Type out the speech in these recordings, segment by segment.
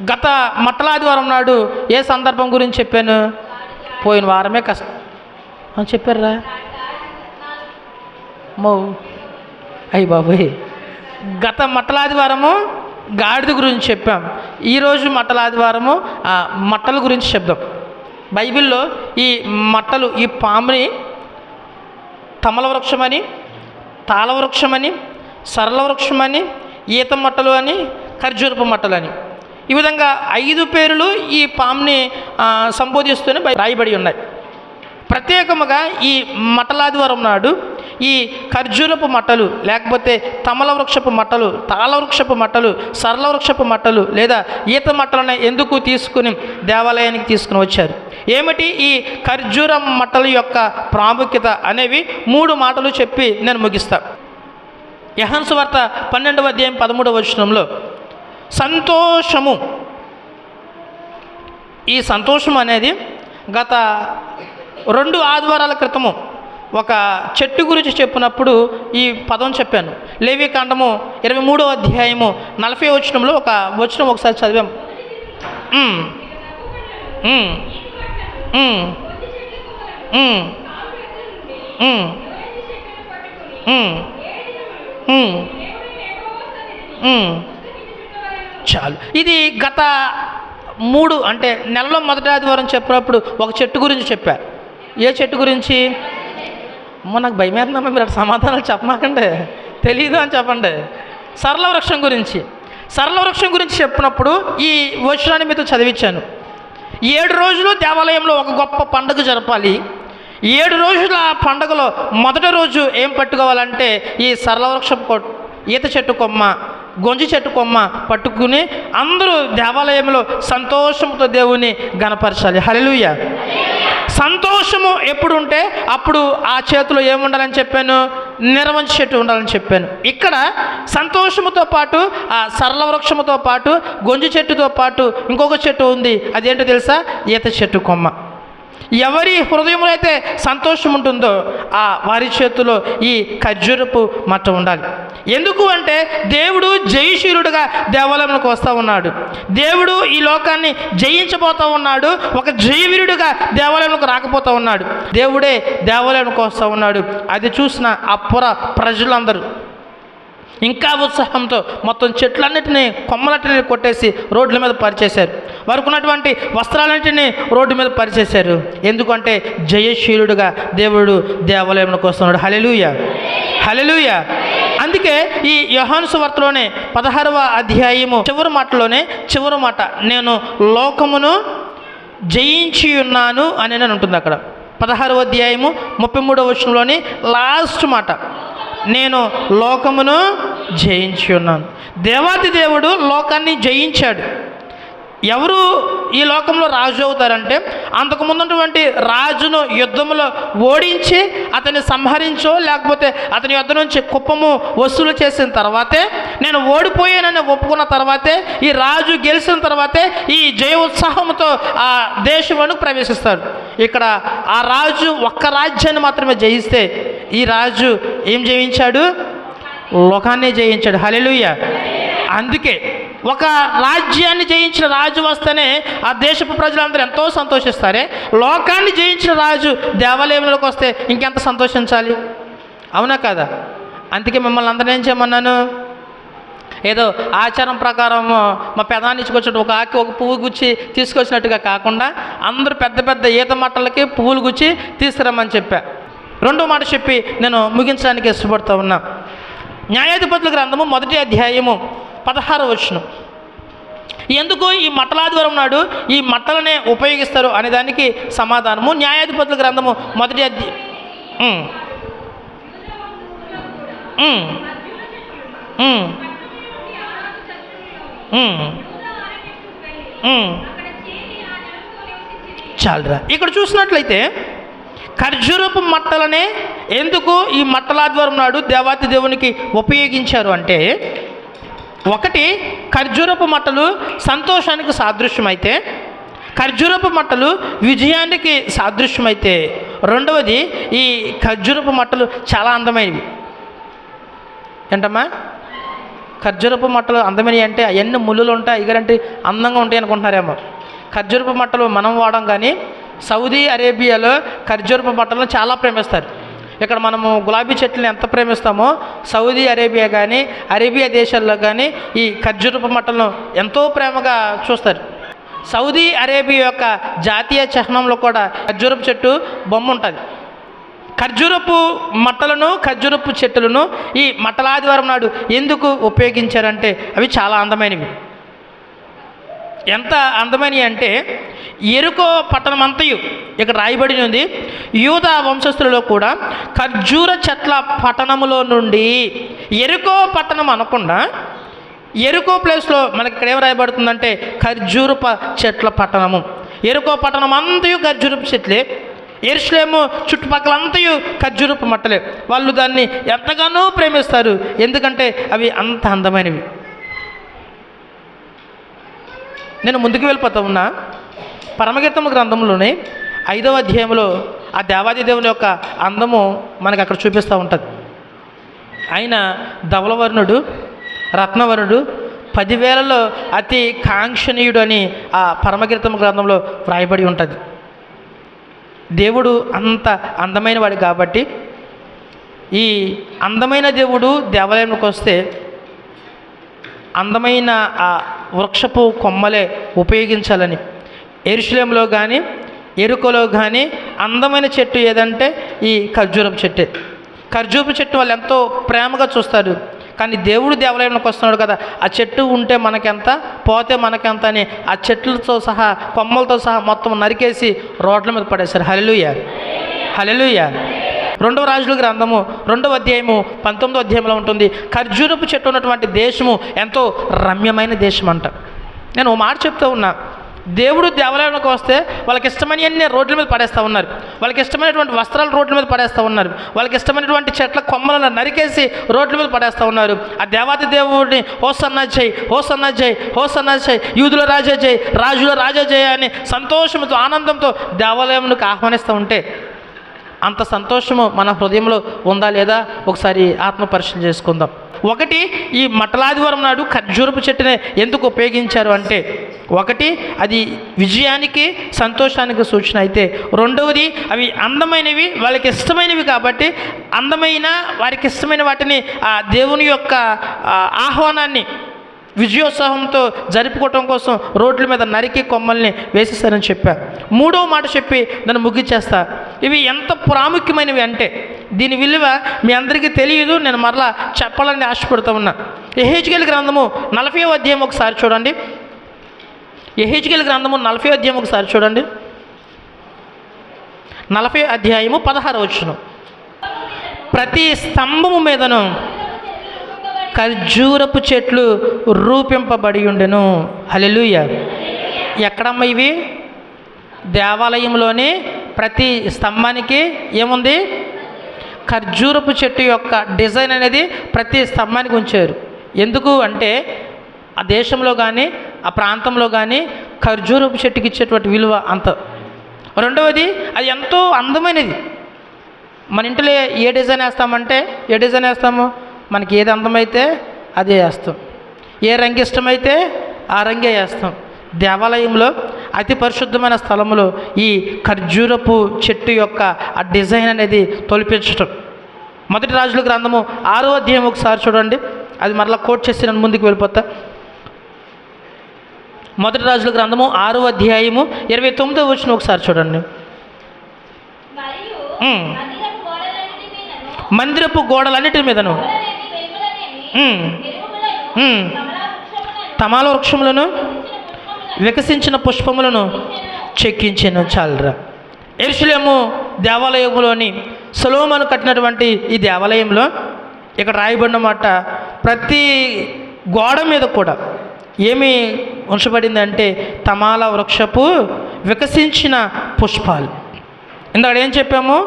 గత మట్టలాదివారం నాడు ఏ సందర్భం గురించి చెప్పాను? పోయిన వారమే చెప్పారా? అయ్యి బాబోయ్, గత మట్టలాదివారము గాడిద గురించి చెప్పాం. ఈరోజు మట్టలాదివారము మట్టల గురించి చెప్దాం. బైబిల్లో ఈ మట్టలు, ఈ పాముని తమల వృక్షమని, తాళ వృక్షమని, సరళ వృక్షమని, ఈత మట్టలు అని, ఖర్జూరపు మట్టలు అని, ఈ విధంగా 5 పేర్లు ఈ పాముని సంబోధిస్తూనే రాయబడి ఉన్నాయి. ప్రత్యేకముగా ఈ మట్టలాదివారం నాడు ఈ ఖర్జూరపు మట్టలు, లేకపోతే తమల వృక్షపు మట్టలు, తాళ వృక్షపు మట్టలు, సరళ వృక్షపు మట్టలు లేదా ఈత మట్టలను ఎందుకు తీసుకుని దేవాలయానికి తీసుకుని వచ్చారు? ఏమిటి ఈ ఖర్జూర మట్టల యొక్క ప్రాముఖ్యత అనేవి 3 మాటలు చెప్పి నేను ముగిస్తా. యోహాను సువార్త 12వ అధ్యాయం 13వ వచనంలో సంతోషము, ఈ సంతోషం అనేది గత 2 ఆదివారాల క్రితము ఒక చెట్టు గురించి చెప్పినప్పుడు ఈ పదం చెప్పాను. లేవికాండము 23వ అధ్యాయము 40వ వచనంలో ఒక వచనం ఒకసారి చదివాం. చాలు. ఇది గత 3 అంటే నెలలో మొదటి ఆదివారం చెప్పినప్పుడు ఒక చెట్టు గురించి చెప్పా. ఏ చెట్టు గురించి? నాకు భయమేస్తుందమ్మా, మీరు సమాధానాలు చెప్పమాకండి, తెలీదు అని చెప్పండి. సరళ వృక్షం గురించి. సరళ వృక్షం గురించి చెప్పినప్పుడు ఈ వచనాన్ని మీతో చదివించాను. 7 రోజులు దేవాలయంలో ఒక గొప్ప పండుగ జరపాలి. 7 రోజుల పండుగలో మొదటి రోజు ఏం పట్టుకోవాలంటే ఈ సరళ వృక్షం, ఈత చెట్టు కొమ్మ, గొంజి చెట్టు కొమ్మ పట్టుకుని అందరూ దేవాలయంలో సంతోషంతో దేవుని గణపరచాలి. హల్లెలూయా. సంతోషము ఎప్పుడు ఉంటే అప్పుడు ఆ చేతిలో ఏముండాలని చెప్పాను? నిరవంచి చెట్టు ఉండాలని చెప్పాను. ఇక్కడ సంతోషముతో పాటు ఆ సరళ వృక్షముతో పాటు గొంజి చెట్టుతో పాటు ఇంకొక చెట్టు ఉంది. అదేంటో తెలుసా? ఈత చెట్టు కొమ్మ. ఎవరి హృదయంలో అయితే సంతోషం ఉంటుందో ఆ వారి చేతిలో ఈ ఖర్జూరపు మట్ట ఉండాలి. ఎందుకు అంటే దేవుడు జయశీలుడుగా దేవాలయంలోకి వస్తూ ఉన్నాడు. దేవుడు ఈ లోకాన్ని జయించబోతూ ఉన్నాడు. ఒక జయవీరుడుగా దేవాలయంలోకి రాకపోతూ ఉన్నాడు. దేవుడే దేవాలయంలోకి వస్తూ ఉన్నాడు. అది చూసిన ఆ ప్రజలందరూ ఇంకా ఉత్సాహంతో మొత్తం చెట్లన్నిటినీ, కొమ్మలన్నిటినీ కొట్టేసి రోడ్ల మీద పరిచేశారు. వారికి ఉన్నటువంటి వస్త్రాలన్నింటినీ రోడ్డు మీద పరిచేశారు. ఎందుకంటే జయశీలుడుగా దేవుడు దేవాలయంలోకి వస్తున్నాడు. హల్లెలూయా, హల్లెలూయా. అందుకే ఈ యోహాను సువార్తలోనే 16వ అధ్యాయము చివరి మాట, నేను లోకమును జయించి ఉన్నాను అని ఉంటుంది. అక్కడ 16వ అధ్యాయము 33వ వచనంలోని లాస్ట్ మాట, నేను లోకమును జయించి ఉన్నాను. దేవాది దేవుడు లోకాన్ని జయించాడు. ఎవరు ఈ లోకంలో రాజు అవుతారంటే అంతకుముందున్నటువంటి రాజును యుద్ధంలో ఓడించి అతన్ని సంహరించో లేకపోతే అతని యుద్ధం నుంచి కుప్పము వసూలు చేసిన తర్వాతే, నేను ఓడిపోయానని ఒప్పుకున్న తర్వాతే, ఈ రాజు గెలిచిన తర్వాతే ఈ జయ ఉత్సాహంతో ఆ దేశంలోకి ప్రవేశిస్తాడు. ఇక్కడ ఆ రాజు ఒక్క రాజ్యాన్ని మాత్రమే జయిస్తే ఈ రాజు ఏం జయించాడు? లోకాన్ని జయించాడు. హల్లెలూయా. అందుకే ఒక రాజ్యాన్ని జయించిన రాజు వస్తేనే ఆ దేశపు ప్రజలందరూ ఎంతో సంతోషిస్తారే, లోకాన్ని జయించిన రాజు దేవాలయంలోకి వస్తే ఇంకెంత సంతోషించాలి? అవునా కదా? అందుకే మిమ్మల్ని అందరూ ఏం చేయమన్నాను? ఏదో ఆచారం ప్రకారం మా పెదాన్నిచ్చుకొచ్చి ఒక ఆకి ఒక పువ్వు గుచ్చి తీసుకొచ్చినట్టుగా కాకుండా అందరూ పెద్ద పెద్ద ఈత మట్టలకి పువ్వులు గుచ్చి తీసుకురమ్మని చెప్పా. 2వ మాట చెప్పి నేను ముగించడానికి ఇష్టపడుతూ ఉన్నా. న్యాయాధిపతుల గ్రంథము 1వ అధ్యాయము 16వ వచనం. ఎందుకు ఈ మట్టలాదివారం నాడు ఈ మట్టలనే ఉపయోగిస్తారు అనే దానికి సమాధానము న్యాయాధిపతుల గ్రంథము 1వ అధ్యాయం. చాలరా. ఇక్కడ చూసినట్లయితే ఖర్జూరపు మట్టలనే ఎందుకు ఈ మట్టలాదివారం నాడు దేవాతి దేవునికి ఉపయోగించారు అంటే, ఒకటి ఖర్జూరపు మట్టలు సంతోషానికి సాదృశ్యమైతే, ఖర్జూరపు మట్టలు విజయానికి సాదృశ్యమైతే, రెండవది ఈ ఖర్జూరపు మట్టలు చాలా అందమైనవి. ఏంటమ్మా? ఖర్జూరపు మట్టలు అందమైనవి అంటే అవన్నీ ముళ్ళులు ఉంటాయి, ఇగరంటే అందంగా ఉంటాయి అనుకుంటున్నారేమో. ఖర్జూరపు మట్టలు మనం వాడం, కానీ సౌదీ అరేబియాలో ఖర్జూరపు మట్టలను చాలా ప్రేమిస్తారు. ఇక్కడ మనము గులాబీ చెట్లను ఎంత ప్రేమిస్తామో సౌదీ అరేబియా కానీ అరేబియా దేశాల్లో కానీ ఈ ఖర్జూరపు మట్టలను ఎంతో ప్రేమగా చూస్తారు. సౌదీ అరేబియా యొక్క జాతీయ చిహ్నంలో కూడా ఖర్జూరపు చెట్టు బొమ్మ ఉంటుంది. ఖర్జూరపు మట్టలను ఖర్జూరపు చెట్టులను ఈ మట్టలాదివారం నాడు ఎందుకు ఉపయోగించారంటే అవి చాలా అందమైనవి. ఎంత అందమైనవి అంటే ఎరుకో పట్టణమంతయు ఇక్కడ రాయబడి ఉంది. యూదా వంశస్థులలో కూడా ఖర్జూర చెట్ల పట్టణములో నుండి, ఎరుకో పట్టణం అనకుండా ఎరుకో ప్లేస్లో మనకి ఇక్కడ ఏం రాయబడుతుందంటే ఖర్జూరప చెట్ల పట్టణము. ఎరుకో పట్టణం అంతయు ఖర్జూరపు చెట్లే, యెరూషలేము చుట్టుపక్కలంతయు ఖర్జూరపు మట్టలే. వాళ్ళు దాన్ని ఎంతగానో ప్రేమిస్తారు, ఎందుకంటే అవి అంత అందమైనవి. నేను ముందుకు వెళ్ళిపోతా ఉన్నా. పరమగీతము గ్రంథంలోనే 5వ అధ్యాయంలో ఆ దేవాది దేవుని యొక్క అందము మనకు అక్కడ చూపిస్తూ ఉంటుంది. ఆయన ధవలవర్ణుడు, రత్నవర్ణుడు, 10,000లో అతి కాంక్షణీయుడు అని ఆ పరమగీతము గ్రంథంలో వ్రాయబడి ఉంటుంది. దేవుడు అంత అందమైన వాడు కాబట్టి ఈ అందమైన దేవుడు దేవాలయంలోకి వస్తే అందమైన ఆ వృక్షపు కొమ్మలే ఉపయోగించాలని. యెరూషలేములో కానీ ఎరుకలో కానీ అందమైన చెట్టు ఏదంటే ఈ ఖర్జూరపు చెట్టే. ఖర్జూరపు చెట్టు వాళ్ళు ఎంతో ప్రేమగా చూస్తారు, కానీ దేవుడు దేవాలయంలోకి వస్తున్నాడు కదా, ఆ చెట్టు ఉంటే మనకెంత, పోతే మనకెంత అని ఆ చెట్లతో సహా కొమ్మలతో సహా మొత్తం నరికేసి రోడ్ల మీద పడేశారు. హల్లెలూయా, హల్లెలూయా. 2వ రాజుల గ్రంథము 2వ అధ్యాయము 19వ అధ్యాయంలో ఉంటుంది. ఖర్జూరపు చెట్టు ఉన్నటువంటి దేశము ఎంతో రమ్యమైన దేశం అంట. నేను ఓ మాట చెప్తూ ఉన్నా, దేవుడు దేవాలయంలోకి వస్తే వాళ్ళకి ఇష్టమైనవన్నీ రోడ్ల మీద పడేస్తూ ఉన్నారు, వాళ్ళకి ఇష్టమైనటువంటి వస్త్రాలు రోడ్ల మీద పడేస్తూ ఉన్నారు, వాళ్ళకి ఇష్టమైనటువంటి చెట్ల కొమ్మలను నరికేసి రోడ్ల మీద పడేస్తూ ఉన్నారు. ఆ దేవాది దేవుడిని హోసన్నా జై, హోసన్నా జై, హోసన్నా జై, యూదుల రాజా జై, రాజుల రాజా జై అని సంతోషంతో ఆనందంతో దేవాలయంలోకి ఆహ్వానిస్తూ ఉంటే అంత సంతోషము మన హృదయంలో ఉందా లేదా ఒకసారి ఆత్మ పరిశీలన చేసుకుందాం. ఒకటి, ఈ మట్టలాదివారం నాడు ఖర్జూరపు చెట్టునే ఎందుకు ఉపయోగించారు అంటే, ఒకటి అది విజయానికి సంతోషానికి సూచన అయితే, రెండవది అవి అందమైనవి, వాళ్ళకి ఇష్టమైనవి కాబట్టి అందమైన వారికి ఇష్టమైన వాటిని ఆ దేవుని యొక్క ఆహ్వానాన్ని విజయోత్సాహంతో జరుపుకోవటం కోసం రోడ్ల మీద నరికి కొమ్మల్ని వేసేస్తారని చెప్పా. 3వ మాట చెప్పి నన్ను ముగిచ్చేస్తా. ఇవి ఎంత ప్రాముఖ్యమైనవి అంటే దీని విలువ మీ అందరికీ తెలియదు, నేను మరలా చెప్పాలని ఆశపడుతూ ఉన్నా. యెహెజ్కేలు గ్రంథము 40వ అధ్యాయం ఒకసారి చూడండి. యెహెజ్కేలు గ్రంథము 40వ అధ్యాయం ఒకసారి చూడండి. 40వ అధ్యాయము 16వ వచనం. ప్రతి స్తంభము మీదను ఖర్జూరపు చెట్లు రూపింపబడి ఉండెను. హల్లెలూయా. ఎక్కడమ్మా ఇవి? దేవాలయంలోని ప్రతి స్తంభానికి ఏముంది? ఖర్జూరపు చెట్టు యొక్క డిజైన్ అనేది ప్రతి స్తంభానికి ఉంచారు. ఎందుకు అంటే ఆ దేశంలో కానీ ఆ ప్రాంతంలో కానీ ఖర్జూరపు చెట్టుకి ఇచ్చేటువంటి విలువ అంత. రెండవది అది ఎంతో అందమైనది. మన ఇంట్లో ఏ డిజైన్ వేస్తామంటే ఏ డిజైన్ వేస్తాము? మనకి ఏది అందమైతే అదే వేస్తాం, ఏ రంగు ఇష్టమైతే ఆ రంగే వేస్తాం. దేవాలయంలో అతి పరిశుద్ధమైన స్థలంలో ఈ ఖర్జూరపు చెట్టు యొక్క ఆ డిజైన్ అనేది తొలిపించటం. 1 రాజుల గ్రంథము 6వ అధ్యాయం ఒకసారి చూడండి. అది మరలా కోట్ చేసి నేను ముందుకు వెళ్ళిపోతా. 1 రాజుల గ్రంథము 6వ అధ్యాయము 29వ వచనం ఒకసారి చూడండి. మందిరపు గోడలన్నిటి మీదను తమాల వృక్షములను వికసించిన పుష్పములను చెక్కించెను. చాలరా. యెరూషలేము దేవాలయంలోని సొలొమోను కట్టినటువంటి ఈ దేవాలయంలో ఇక్కడ రాయబడినమాట ప్రతి గోడ మీద కూడా ఏమి ఉంచబడిందంటే తమాల వృక్షపు వికసించిన పుష్పాలు. ఇందాక ఏం చెప్పాము?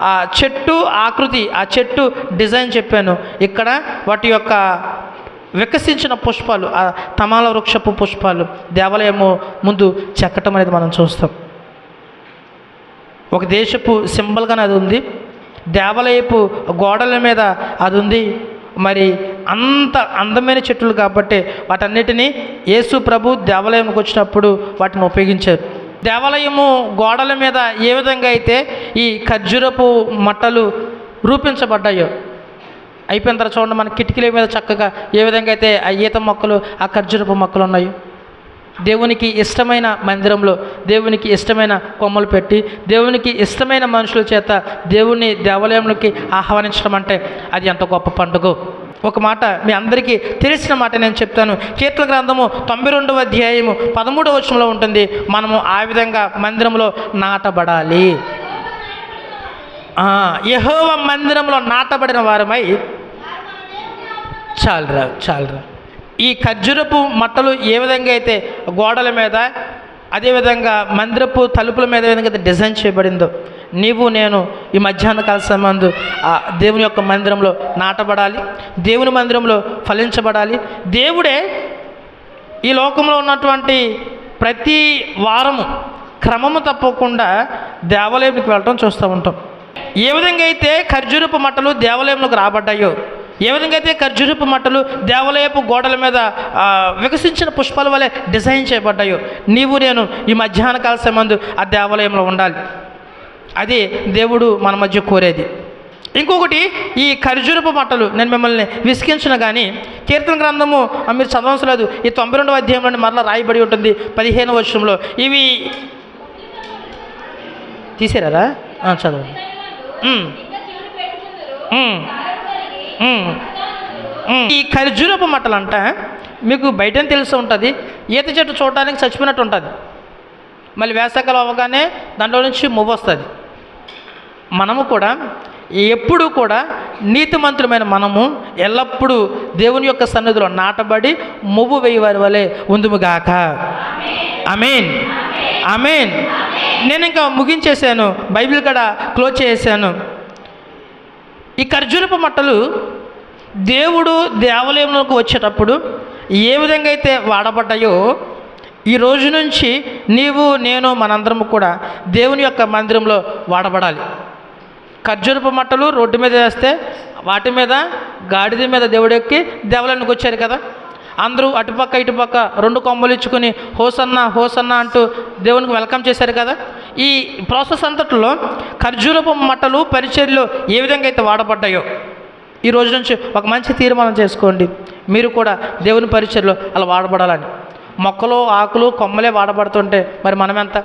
ఆ చెట్టు ఆకృతి, ఆ చెట్టు డిజైన్ చెప్పాను. ఇక్కడ వాటి యొక్క వికసించిన పుష్పాలు, ఆ తమాల వృక్షపు పుష్పాలు దేవాలయము ముందు చెక్కటం అనేది మనం చూస్తాం. ఒక దేశపు సింబల్గానే అది ఉంది, దేవాలయపు గోడల మీద అది ఉంది, మరి అంత అందమైన చెట్లు కాబట్టి వాటన్నిటినీ యేసు ప్రభు దేవాలయంకి వచ్చినప్పుడు వాటిని ఉపయోగించారు. దేవాలయము గోడల మీద ఏ విధంగా అయితే ఈ ఖర్జూరపు మట్టలు రూపించబడ్డాయో, అయిపోయిన తర్వాత చూడండి మన కిటికీల మీద చక్కగా ఏ విధంగా అయితే ఆ ఈత మొక్కలు, ఆ ఖర్జూరపు మొక్కలు ఉన్నాయో, దేవునికి ఇష్టమైన మందిరంలో దేవునికి ఇష్టమైన కొమ్మలు పెట్టి దేవునికి ఇష్టమైన మనుషుల చేత దేవుని దేవాలయంలోకి ఆహ్వానించడం అంటే అది ఎంత గొప్ప పండుగ. ఒక మాట మీ అందరికీ తెలిసిన మాట నేను చెప్తాను. కీర్తన గ్రంథము 92వ అధ్యాయము 13వ వచనంలో ఉంటుంది, మనము ఆ విధంగా మందిరంలో నాటబడాలి. యెహోవా మందిరంలో నాటబడిన వారమై చాలురా. ఈ ఖర్జూరపు మట్టలు ఏ విధంగా అయితే గోడల మీద, అదేవిధంగా మందిరపు తలుపుల మీద ఏ విధంగా అయితే డిజైన్ చేయబడిందో, నీవు నేను ఈ మధ్యాహ్న కాల సమయంలో దేవుని యొక్క మందిరంలో నాటబడాలి, దేవుని మందిరంలో ఫలించబడాలి. దేవుడే ఈ లోకంలో ఉన్నటువంటి ప్రతి వారము క్రమము తప్పకుండా దేవాలయంకి వెళ్ళటం చూస్తూ ఉంటాం. ఏ విధంగా అయితే ఖర్జూరపు మట్టలు దేవాలయంలోకి రాబడ్డాయో, ఏ విధంగా అయితే ఖర్జూరపు మట్టలు దేవాలయపు గోడల మీద వికసించిన పుష్పాల వలె డిజైన్ చేయబడ్డాయో, నీవు నేను ఈ మధ్యాహ్న కాల సమయంలో ఆ దేవాలయంలో ఉండాలి. అది దేవుడు మన మధ్య కోరేది. ఇంకొకటి, ఈ ఖర్జూరపు మట్టలు నేను మిమ్మల్ని విసిగించిన కానీ కీర్తన గ్రంథము మీరు చదవవలసిన లేదు, ఈ 92వ అధ్యాయంలోని మరలా రాయబడి ఉంటుంది 15వ వచనంలో. ఇవి తీసారా? చదవండి. ఈ ఖర్జూరపు మట్టలు అంట మీకు బయటనే తెలుస్తూ ఉంటుంది, ఈత చెట్టు చూడటానికి చచ్చిపోయినట్టు ఉంటుంది. మళ్ళీ వేసవికాలం అవ్వగానే దాంట్లో నుంచి మువ్వ వస్తుంది. మనము కూడా ఎప్పుడు కూడా నీతిమంతులమైన మనము ఎల్లప్పుడూ దేవుని యొక్క సన్నిధిలో నాటబడి మువ్వు వేయవారి వలె ఉందుముగాక. ఆమేన్, ఆమేన్. నేను ఇంకా ముగించేశాను, బైబిల్ కూడా క్లోజ్ చేశాను. ఈ ఖర్జూరపు మట్టలు దేవుడు దేవాలయంలోకి వచ్చేటప్పుడు ఏ విధంగా అయితే వాడబడ్డాయో, ఈ రోజు నుంచి నీవు నేను మనందరము కూడా దేవుని యొక్క మందిరంలో వాడబడాలి. ఖర్జూరపు మట్టలు రోడ్డు మీద వేస్తే వాటి మీద గాడిద మీద దేవుడు ఎక్కి దేవాలయానికి వచ్చారు కదా, అందరూ అటుపక్క ఇటుపక్క 2 కొమ్మలు ఇచ్చుకొని హోసన్నా హోసన్నా అంటూ దేవునికి వెల్కమ్ చేశారు కదా. ఈ ప్రాసెస్ అంతట్లో ఖర్జూరపు మట్టలు పరిచర్యలో ఏ విధంగా అయితే వాడబడ్డాయో, ఈ రోజు నుంచి ఒక మంచి తీర్మానం చేసుకోండి, మీరు కూడా దేవుని పరిచర్యలో అలా వాడబడాలని. మొక్కలు ఆకులు కొమ్మలే వాడబడుతుంటే మరి మనమెంత?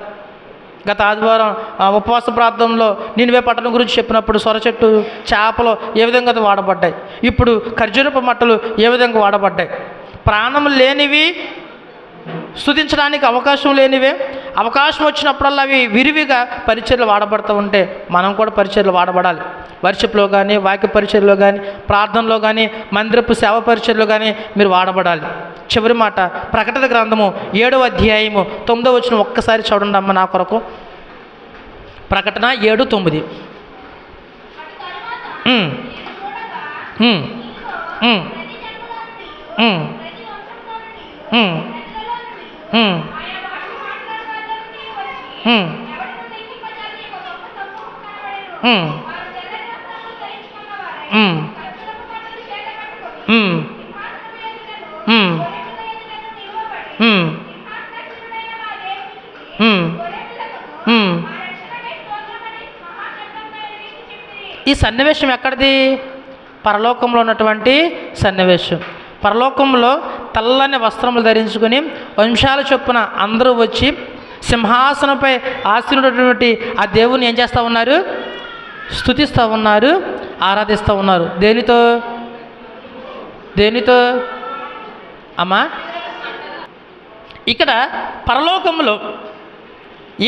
గత ఆదివారం ఉపవాస ప్రార్థనలో నినివే పట్టణం గురించి చెప్పినప్పుడు సొర చెట్టు, చేపలు ఏ విధంగా వాడబడ్డాయి, ఇప్పుడు ఖర్జూరపు మట్టలు ఏ విధంగా వాడబడ్డాయి. ప్రాణం లేనివి, స్తుతించడానికి అవకాశం లేనివే, అవకాశం వచ్చినప్పుడల్లా అవి విరివిగా పరిచర్యలు వాడబడుతూ ఉంటే మనం కూడా పరిచర్యలు వాడబడాలి. వర్షిప్లో కానీ, వాక్య పరిచర్యలో కానీ, ప్రార్థనలో కానీ, మందిరపు సేవ పరిచర్యలో కానీ మీరు వాడబడాలి. చివరి మాట ప్రకటన గ్రంథము 7వ అధ్యాయము 9వ వచనం ఒక్కసారి చూడండి అమ్మ నా కొరకు. ప్రకటన 7:9. ఈ సన్నివేశం ఎక్కడిది? పరలోకంలో ఉన్నటువంటి సన్నివేశం. పరలోకంలో తెల్లని వస్త్రములు ధరించుకొని వంశాల చొప్పున అందరూ వచ్చి సింహాసనంపై ఆసీనుడైనటువంటి ఆ దేవుని ఏం చేస్తూ ఉన్నారు? స్తుతిస్తూ ఉన్నారు, ఆరాధిస్తూ ఉన్నారు. దేనితో? దేనితో అమ్మా? ఇక్కడ పరలోకంలో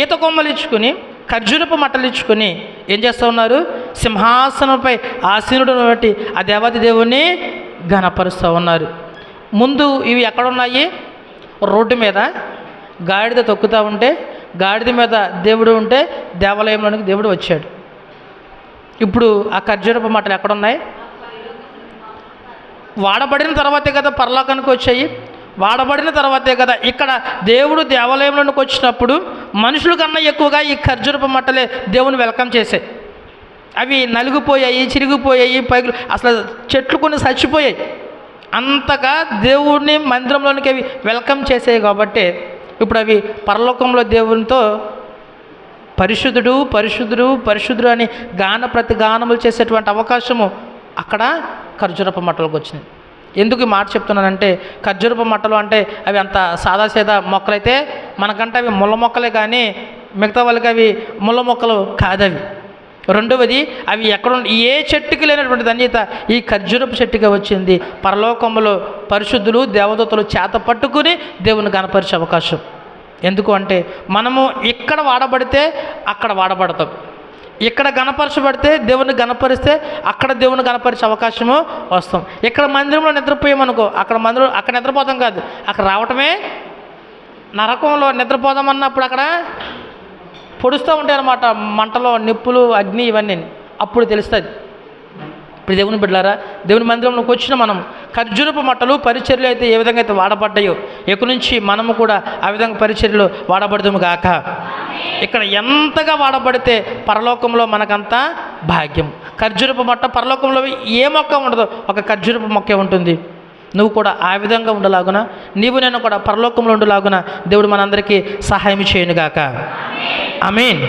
ఈత కొమ్మలు ఇచ్చుకొని ఖర్జూరపు మట్టలు ఇచ్చుకొని ఏం చేస్తూ ఉన్నారు? సింహాసనంపై ఆసీనుడైనటువంటి ఆ దేవాది దేవుణ్ణి ఘనపరుస్తూ ఉన్నారు. ముందు ఇవి ఎక్కడున్నాయి? రోడ్డు మీద గాడిద తొక్కుతూ ఉంటే గాడిద మీద దేవుడు ఉంటే దేవాలయంలోనికి దేవుడు వచ్చాడు. ఇప్పుడు ఆ ఖర్జూరపు మట్టలు ఎక్కడున్నాయి? వాడబడిన తర్వాతే కదా పరలోకానికి వచ్చాయి. వాడబడిన తర్వాతే కదా ఇక్కడ దేవుడు దేవాలయంలోనికి వచ్చినప్పుడు మనుషుల కన్నా ఎక్కువగా ఈ ఖర్జూరపు మట్టలే దేవుని వెల్కమ్ చేశాయి. అవి నలిగిపోయాయి, చిరిగిపోయాయి, పైకి అసలు చెట్లు కొన్ని చచ్చిపోయాయి. అంతగా దేవుడిని మందిరంలోనికి అవి వెల్కమ్ చేసాయి కాబట్టి ఇప్పుడు అవి పరలోకంలో దేవునితో పరిశుద్ధుడు పరిశుద్ధుడు పరిశుద్ధుడు అని ప్రతి గానములు చేసేటువంటి అవకాశము అక్కడ ఖర్జూరపు మట్టలకు వచ్చింది. ఎందుకు ఈ మాట చెప్తున్నానంటే, ఖర్జూరపు మట్టలు అంటే అవి అంత సాదాసీదా మొక్కలైతే మనకంటే అవి ముళ్ళ మొక్కలే, కానీ మిగతా వాళ్ళకి అవి ముళ్ళ మొక్కలు కాదవి. రెండవది, అవి ఎక్కడ ఏ చెట్టుకి లేనటువంటి ధన్యత ఈ ఖర్జూరపు చెట్టుగా వచ్చింది. పరలోకములో పరిశుద్ధులు దేవదూతలు చేత పట్టుకుని దేవుని గణపరిచే అవకాశం. ఎందుకు అంటే, మనము ఇక్కడ వాడబడితే అక్కడ వాడబడతాం, ఇక్కడ గణపరచబడితే దేవుని గణపరిస్తే అక్కడ దేవుని గణపరిచే అవకాశము వస్తాం. ఇక్కడ మందిరంలో నిద్రపోయామనుకో, అక్కడ నిద్రపోతాం కాదు, అక్కడ రావటమే నరకంలో నిద్రపోదామన్నప్పుడు అక్కడ పొడుస్తూ ఉంటాయి అన్నమాట, మంటలో నిప్పులు అగ్ని ఇవన్నీ. అప్పుడు తెలుస్తుంది. ఇప్పుడు దేవుని బిడ్డలారా, దేవుని మందిరంలోకి వచ్చిన మనం ఖర్జూరపు మట్టలు పరిచర్యలు అయితే ఏ విధంగా అయితే వాడబడ్డాయో, ఇక నుంచి మనము కూడా ఆ విధంగా పరిచర్యలు వాడబడదాము గాక. ఇక్కడ ఎంతగా వాడబడితే పరలోకంలో మనకంతా భాగ్యం. ఖర్జూరపు మట్ట పరలోకంలో ఏ మొక్క ఉండదు, ఒక ఖర్జూరపు మొక్కే ఉంటుంది. నువ్వు కూడా ఆ విధంగా ఉండలాగున, నీవు నేను కూడా పరలోకంలో ఉండలాగున దేవుడు మనందరికీ సహాయం చేయనుగాక. ఆమేన్.